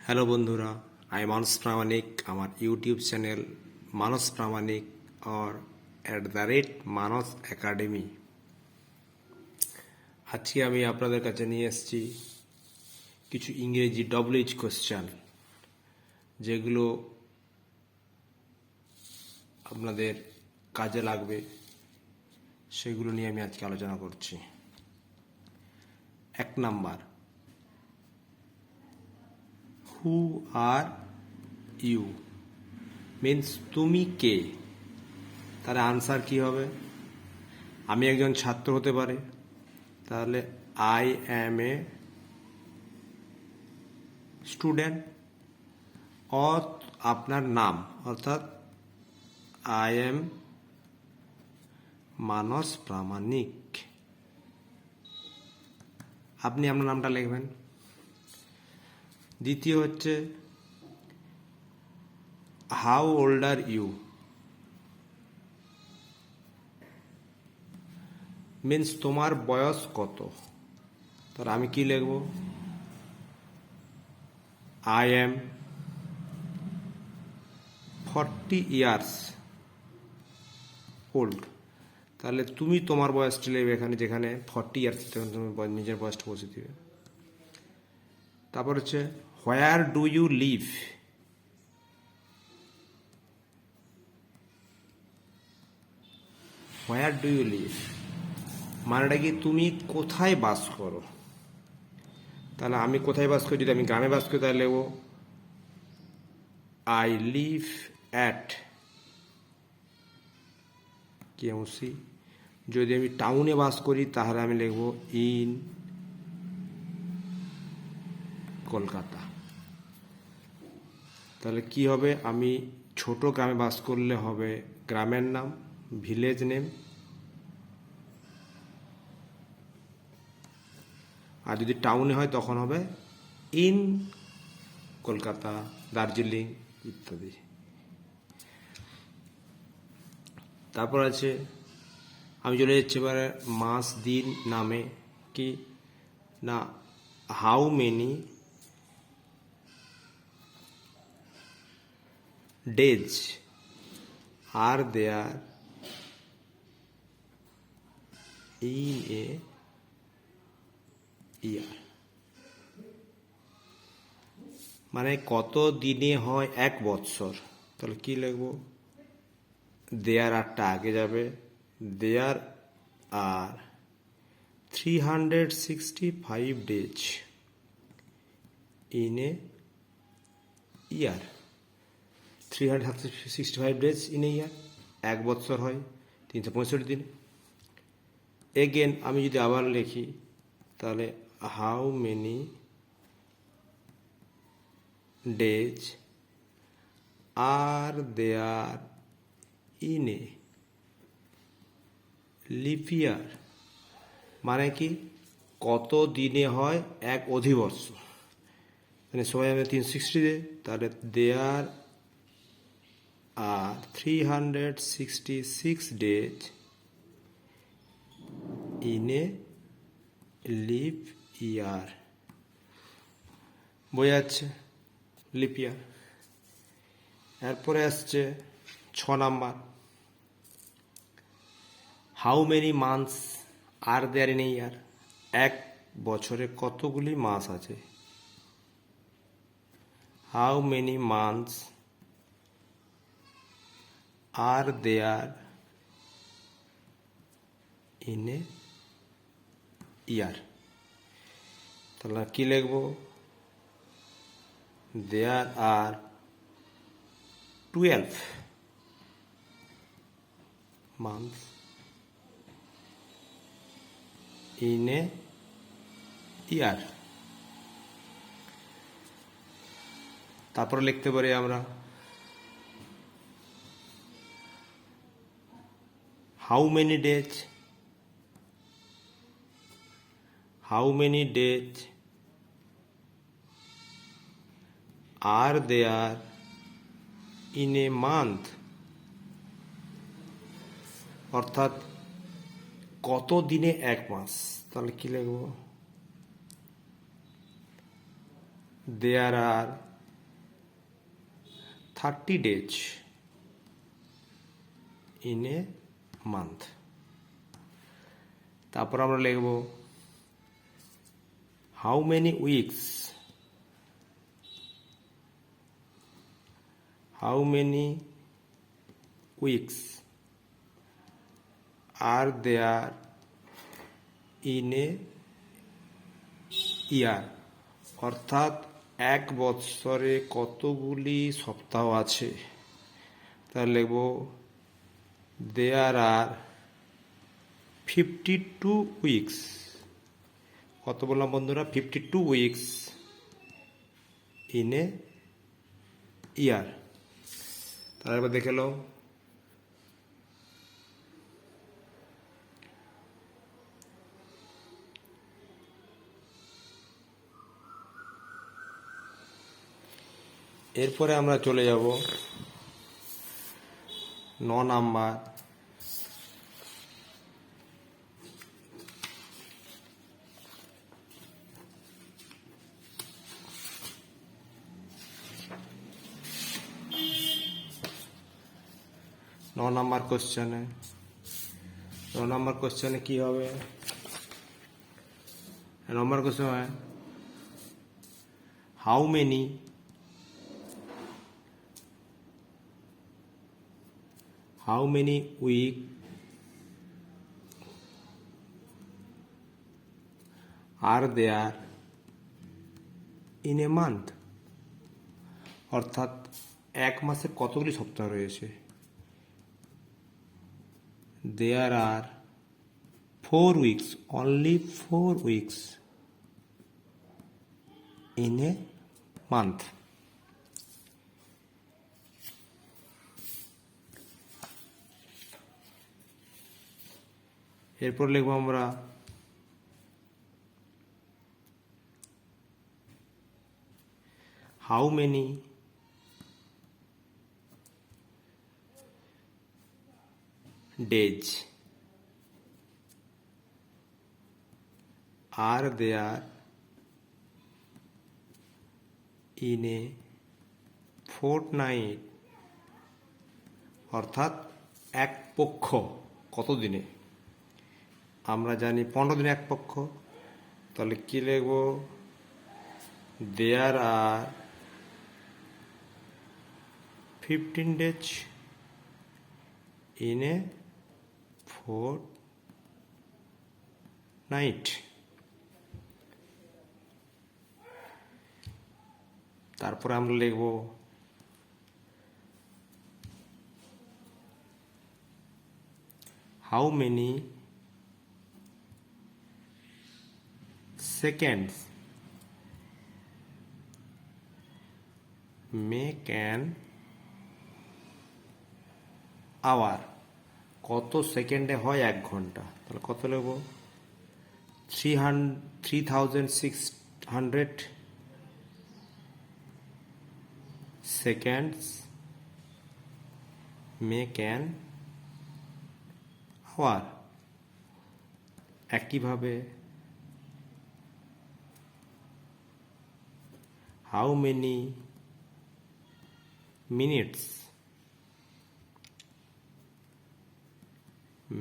Hello বন্ধুরা, আমি মানস প্রামাণিক। আমার YouTube channel Manas Pramanik or @Manas academy. আজকে আমি আপনাদের কাছে নিয়ে এসেছি কিছু ইংরেজি ডব্লিউএইচ কোশ্চেন, যেগুলো আপনাদের কাজে লাগবে, সেগুলো নিয়ে আমি আজকে আলোচনা করছি। 1 number, who are you means তুমি কে। তার আনসার কি হবে? আমি একজন ছাত্র হতে পারে, তাহলে আই অ্যাম এ স্টুডেন্ট। আপনার নাম, অর্থাৎ আই এম মানস প্রামাণিক। আপনি আপনার নামটা লিখবেন। দ্বিতীয় হচ্ছে how old are you means তোমার বয়স কত। তাহলে আমি কি লিখব? I am 40 years old. তাহলে তুমি তোমার বয়সটা লিখবে এখানে, যেখানে 40 ইয়ার্স, তখন তুমি নিজের বয়সটা বসে দিবে। তারপর হচ্ছে where do you live. Where do you live মানেটা কি? তুমি কোথায় বাস করো। তাহলে আমি কোথায় বাস করি, যদি আমি গ্রামে বাস করি তাহলে লিখব আই লিভ অ্যাট কেউসি। যদি আমি টাউনে বাস করি তাহলে আমি লিখব ইন কলকাতা। তাহলে কি হবে? আমি ছোট গ্রামে বাস করলে হবে গ্রামের নাম, ভিলেজ নেম। আর যদি টাউনে হয় তখন হবে ইন কলকাতা, দার্জিলিং ইত্যাদি। তারপর আছে, আমি চলে যাচ্ছি এবারে মাস দিন নামে। কি না, how many days are there in a year. মানে কত দিনে হয় এক বৎসর। তাহলে কি লিখব? দেয়ার আরটা আগে যাবে। There are 365 days in a year. 365 days in a year, এক বৎসর হয় 365 দিন। এগেন আমি যদি আবার লিখি তাহলে how many days are there in a leap year. মানে কি? কত দিনে হয় এক অধিবর্ষ। মানে সময় হবে 360 ডে, তাহলে there are 366 days in a leap year. বোঝা যাচ্ছে? Leap year. এরপরে আসছে 6 number, how many months are there in a year. এক বছরে কতগুলি মাস আছে। How many months are there in a year. তাহলে কি লিখব? দেয়ার আর 12 months in a year। তারপরে লিখতে পারি আমরা how many days are there in a month. অর্থাৎ কত দিনে এক মাস। তাহলে কি লিখব? দেয়ার আর 30 days in a month। তারপর আমরা লিখব how many weeks are there in a year, অর্থাৎ এক বৎসরে কতগুলি সপ্তাহ আছে। তাহলে লিখব there are 52 weeks। কত বললাম বন্ধুরা? 52 weeks in a year। তাহলে এবার দেখে নাও এরপরে আমরা চলে যাব 9 নাম্বার। কোশ্চেনে 9 নাম্বার কোশ্চেনে কি হবে? নম্বর কোশ্চেন হয় how many week are there in a month, অর্থাৎ এক মাসে কতগুলি সপ্তাহ রয়েছে। There are 4 weeks, only 4 weeks in a month। এরপর লিখব আমরা how many days are there in a fortnight, অর্থাৎ এক পক্ষ কত দিনে। আমরা জানি 15 দিনে এক পক্ষ। তাহলে কি লিখব? there are 15 days in a fortnight। তারপরে আমরা লিখব how many seconds make an hour, কত সেকেন্ডে হয় 1 ঘন্টা। তাহলে কত লিখব? 3600 seconds make an hour। একইভাবে how many minutes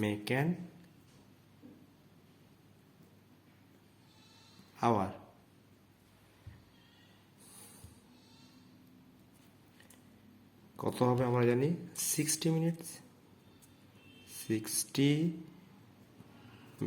make an hour। কত হবে আমরা জানি 60 minutes। 60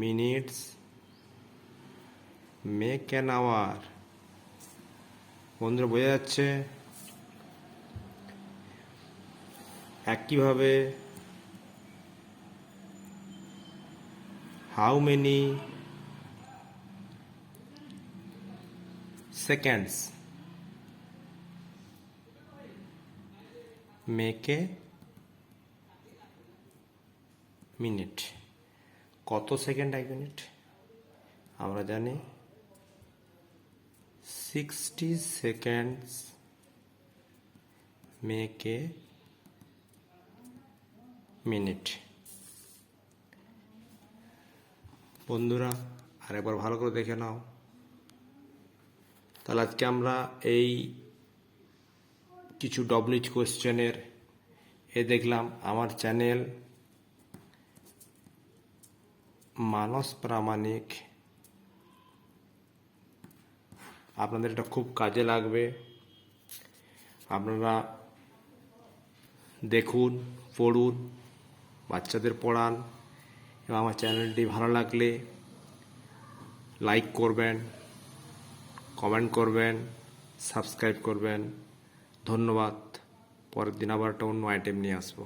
minutes make an hour। বন্ধুরা বোঝা যাচ্ছে? একইভাবে how many seconds make a minute, কত সেকেন্ড 1 মিনিট। আমরা জানি 60 seconds make a minute। বন্ধুরা আরেকবার ভালো করে দেখে নাও। তাহলে আজকে আমরা এই কিছু ডব্লিউএইচ কোয়েশ্চেনের এ দেখলাম আমার চ্যানেল মানস প্রামাণিক, আপনাদের এটা খুব কাজে লাগবে। আপনারা দেখুন, পড়ুন, বাচ্চাদের পড়ান এবং আমার চ্যানেলটি ভালো লাগলে লাইক করবেন, কমেন্ট করবেন, সাবস্ক্রাইব করবেন। ধন্যবাদ। পরের দিন আবার একটা অন্য আইটেম নিয়ে আসবো।